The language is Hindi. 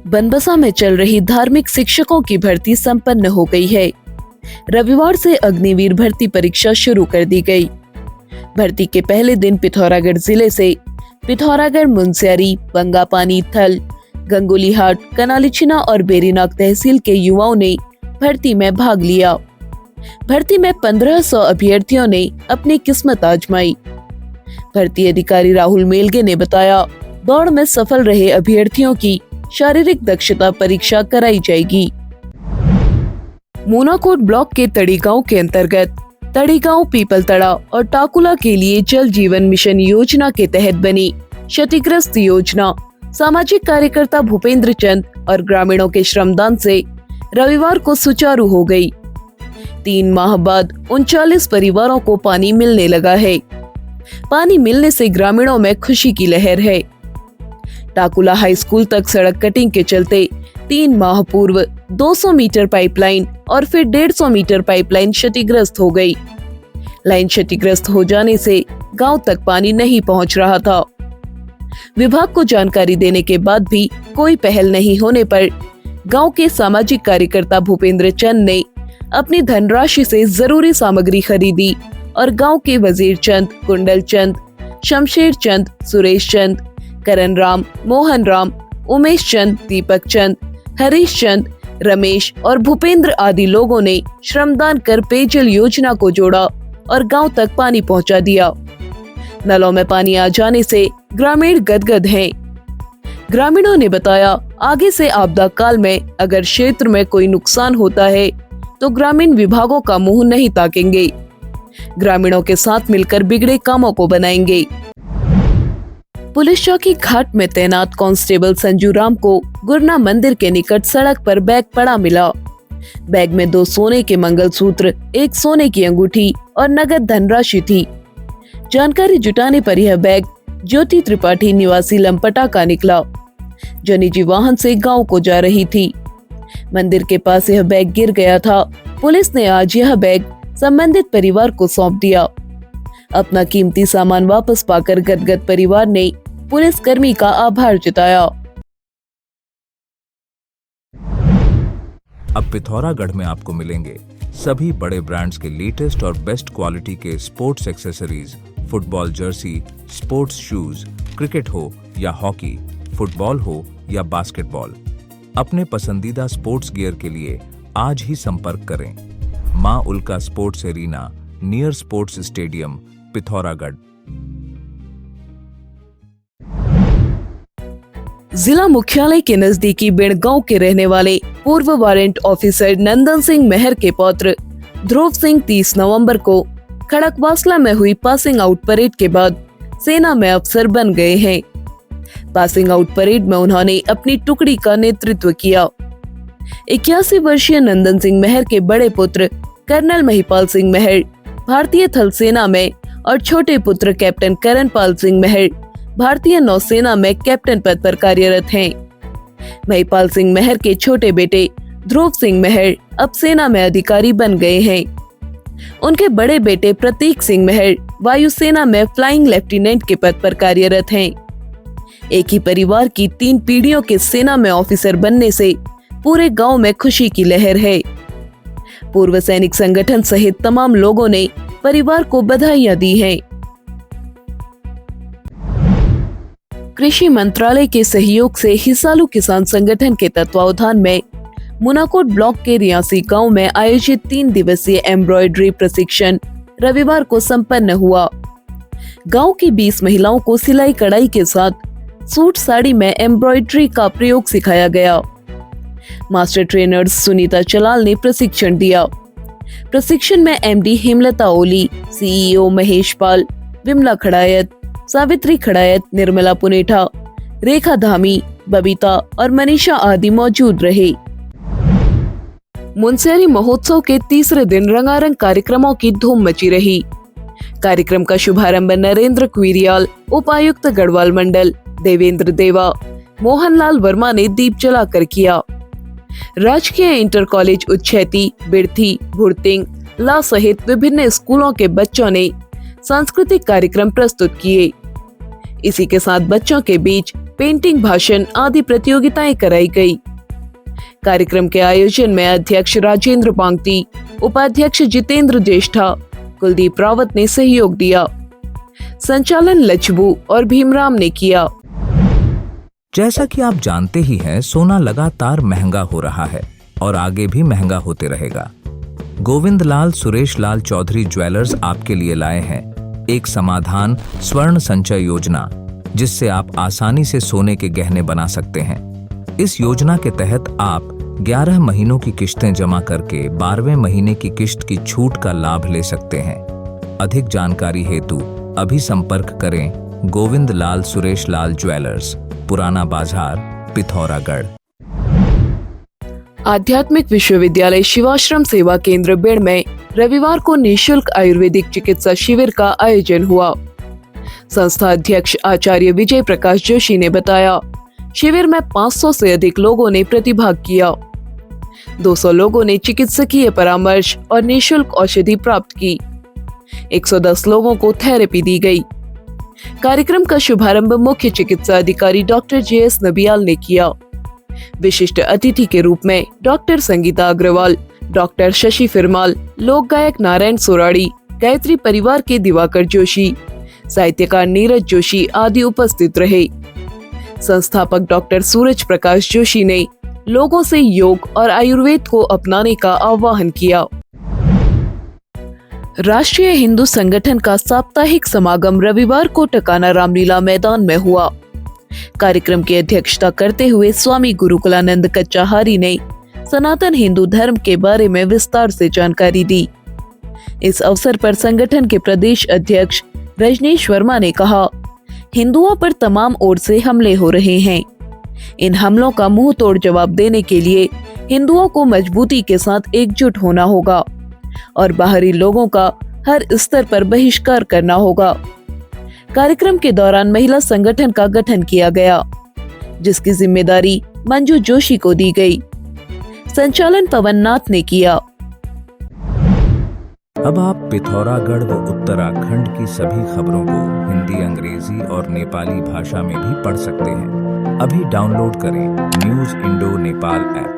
बनबसा में चल रही धार्मिक शिक्षकों की भर्ती संपन्न हो गई है। रविवार से अग्निवीर भर्ती परीक्षा शुरू कर दी गई। भर्ती के पहले दिन पिथौरागढ़ जिले से पिथौरागढ़, मुनस्यारी, बंगापानी, थल, गंगोलीहाट, कनालीछिना और बेरीनाग तहसील के युवाओं ने भर्ती में भाग लिया। भर्ती में 1500 अभ्यर्थियों ने अपनी किस्मत आजमाई। भर्ती अधिकारी राहुल मेलगे ने बताया, दौड़ में सफल रहे अभ्यर्थियों की शारीरिक दक्षता परीक्षा कराई जाएगी। मूनाकोट ब्लॉक के तड़ी गांव के अंतर्गत तड़ी गांव, पीपलतड़ा और टाकुला के लिए जल जीवन मिशन योजना के तहत बनी क्षतिग्रस्त योजना सामाजिक कार्यकर्ता भूपेंद्र चंद और ग्रामीणों के श्रमदान से रविवार को सुचारू हो गई। 3 माह बाद 39 परिवारों को पानी मिलने लगा है। पानी मिलने से ग्रामीणों में खुशी की लहर है। टाकुला हाई स्कूल तक सड़क कटिंग के चलते 3 माह पूर्व 200 मीटर पाइपलाइन और फिर 150 मीटर पाइपलाइन क्षतिग्रस्त हो गई। लाइन क्षतिग्रस्त हो जाने से गांव तक पानी नहीं पहुंच रहा था। विभाग को जानकारी देने के बाद भी कोई पहल नहीं होने पर गांव के सामाजिक कार्यकर्ता भूपेंद्र चंद ने अपनी धनराशि से जरूरी सामग्री खरीदी और गांव के वजीर चंद, कुंडल चंद, शमशेर चंद, सुरेश चंद, करण राम, मोहन राम, उमेश चंद, दीपक चंद, हरीश चंद, रमेश और भूपेंद्र आदि लोगों ने श्रमदान कर पेयजल योजना को जोड़ा और गांव तक पानी पहुंचा दिया। नलों में पानी आ जाने से ग्रामीण गदगद हैं। ग्रामीणों ने बताया, आगे से आपदा काल में अगर क्षेत्र में कोई नुकसान होता है तो ग्रामीण विभागों का मुंह नहीं ताकेंगे। ग्रामीणों के साथ मिलकर बिगड़े कामों को बनाएंगे। पुलिस चौकी घाट में तैनात कांस्टेबल संजू राम को गुरना मंदिर के निकट सड़क पर बैग पड़ा मिला। बैग में 2 सोने के मंगलसूत्र, 1 सोने की अंगूठी और नगद धनराशि थी। जानकारी जुटाने पर यह बैग ज्योति त्रिपाठी निवासी लंपटा का निकला, जो निजी वाहन से गांव को जा रही थी। मंदिर के पास यह बैग गिर गया था। पुलिस ने आज यह बैग संबंधित परिवार को सौंप दिया। अपना कीमती सामान वापस पाकर गदगद परिवार ने पुलिस कर्मी का आभार जताया। अब पिथौरागढ़ में आपको मिलेंगे सभी बड़े ब्रांड्स के लेटेस्ट और बेस्ट क्वालिटी के sports accessories, football Jersey, sports shoes, cricket हो या हॉकी, फुटबॉल हो या बास्केटबॉल। अपने पसंदीदा स्पोर्ट्स गियर के लिए आज ही संपर्क करें। मां उल्का sports arena, near sports stadium, Pithoragarh. जिला मुख्यालय के नजदीकी बेड़गांव के रहने वाले पूर्व वारंट ऑफिसर नंदन सिंह मेहर के पौत्र ध्रुव सिंह 30 नवंबर को खड़कवासला में हुई पासिंग आउट परेड के बाद सेना में अफसर बन गए हैं। पासिंग आउट परेड में उन्होंने अपनी टुकड़ी का नेतृत्व किया। 81 वर्षीय नंदन सिंह मेहर के बड़े पुत्र कर्नल महिपाल सिंह मेहर भारतीय थल सेना में और छोटे पुत्र कैप्टन करणपाल सिंह मेहर भारतीय नौसेना में कैप्टन पद पर कार्यरत हैं। महिपाल सिंह मेहर के छोटे बेटे ध्रुव सिंह मेहर अब सेना में अधिकारी बन गए हैं। उनके बड़े बेटे प्रतीक सिंह मेहर वायुसेना में फ्लाइंग लेफ्टिनेंट के पद पर कार्यरत हैं। एक ही परिवार की 3 पीढ़ियों के सेना में ऑफिसर बनने से पूरे गांव में खुशी की लहर है। पूर्व सैनिक संगठन सहित तमाम लोगों ने परिवार को बधाइयां दी हैं। कृषि मंत्रालय के सहयोग से हिसालू किसान संगठन के तत्वावधान में मूनाकोट ब्लॉक के रियासी गांव में आयोजित 3 दिवसीय एम्ब्रॉयडरी प्रशिक्षण रविवार को संपन्न हुआ। गांव की 20 महिलाओं को सिलाई कढ़ाई के साथ सूट साड़ी में एम्ब्रॉयडरी का प्रयोग सिखाया गया। मास्टर ट्रेनर्स सुनीता चलाल ने प्रशिक्षण दिया। प्रशिक्षण में एमडी हेमलता ओली, सीईओ महेश पाल, विमला खड़ायत, सावित्री खड़ायत, निर्मला पुनेठा, रेखा धामी, बबीता और मनीषा आदि मौजूद रहे। मुनस्यारी महोत्सव के तीसरे दिन रंगारंग कार्यक्रमों की धूम मची रही। कार्यक्रम का शुभारंभ नरेंद्र क्वीरियाल, उपायुक्त गढ़वाल मंडल, देवेंद्र देवा, मोहनलाल वर्मा ने दीप जलाकर किया। राजकीय इंटर कॉलेज उच्छेती, बिरथी, भुरतिंग, ला सहित विभिन्न स्कूलों के बच्चों ने सांस्कृतिक कार्यक्रम प्रस्तुत किए। इसी के साथ बच्चों के बीच पेंटिंग, भाषण आदि प्रतियोगिताएं कराई गई। कार्यक्रम के आयोजन में अध्यक्ष राजेंद्र पांगती, उपाध्यक्ष जितेंद्र ज्येष्ठा, कुलदीप रावत ने सहयोग दिया। संचालन लचबू और भीमराम ने किया। जैसा कि आप जानते ही हैं, सोना लगातार महंगा हो रहा है और आगे भी महंगा होते रहेगा। गोविंद लाल सुरेश लाल चौधरी ज्वेलर्स आपके लिए लाए हैं एक समाधान स्वर्ण संचय योजना, जिससे आप आसानी से सोने के गहने बना सकते हैं। इस योजना के तहत आप 11 महीनों की किश्तें जमा करके 12वें महीने की किश्त की छूट का लाभ ले सकते हैं। अधिक जानकारी हेतु अभी संपर्क करें गोविंद लाल सुरेश लाल ज्वेलर्स, पुराना बाजार, पिथौरागढ़। आध्यात्मिक विश्वविद्यालय शिवाश्रम सेवा केंद्र बेड़ में रविवार को निःशुल्क आयुर्वेदिक चिकित्सा शिविर का आयोजन हुआ। संस्था अध्यक्ष आचार्य विजय प्रकाश जोशी ने बताया, शिविर में 500 से अधिक लोगों ने प्रतिभाग किया। 200 लोगों ने चिकित्सकीय परामर्श और निःशुल्क औषधि प्राप्त की। 110 लोगों को थेरेपी दी गई। कार्यक्रम का शुभारंभ मुख्य चिकित्सा अधिकारी डॉक्टर JS नबियाल ने किया। विशिष्ट अतिथि के रूप में डॉक्टर संगीता अग्रवाल, डॉक्टर शशि फिरमाल, लोक गायक नारायण सोराड़ी, गायत्री परिवार के दिवाकर जोशी, साहित्यकार नीरज जोशी आदि उपस्थित रहे। संस्थापक डॉक्टर सूरज प्रकाश जोशी ने लोगों से योग और आयुर्वेद को अपनाने का आह्वान किया। राष्ट्रीय हिंदू संगठन का साप्ताहिक समागम रविवार को टकाना रामलीला मैदान में हुआ। कार्यक्रम की अध्यक्षता करते हुए स्वामी गुरुकुलानंद कच्चाहारी ने सनातन हिंदू धर्म के बारे में विस्तार से जानकारी दी। इस अवसर पर संगठन के प्रदेश अध्यक्ष रजनीश वर्मा ने कहा, हिंदुओं पर तमाम ओर से हमले हो रहे हैं। इन हमलों का मुंह तोड़ जवाब देने के लिए हिंदुओं को मजबूती के साथ एकजुट होना होगा और बाहरी लोगों का हर स्तर पर बहिष्कार करना होगा। कार्यक्रम के दौरान महिला संगठन का गठन किया गया, जिसकी जिम्मेदारी मंजू जोशी को दी गई। संचालन पवन नाथ ने किया। अब आप पिथौरागढ़ व उत्तराखंड की सभी खबरों को हिंदी, अंग्रेजी और नेपाली भाषा में भी पढ़ सकते हैं। अभी डाउनलोड करें न्यूज़ इंडो नेपाल ऐप।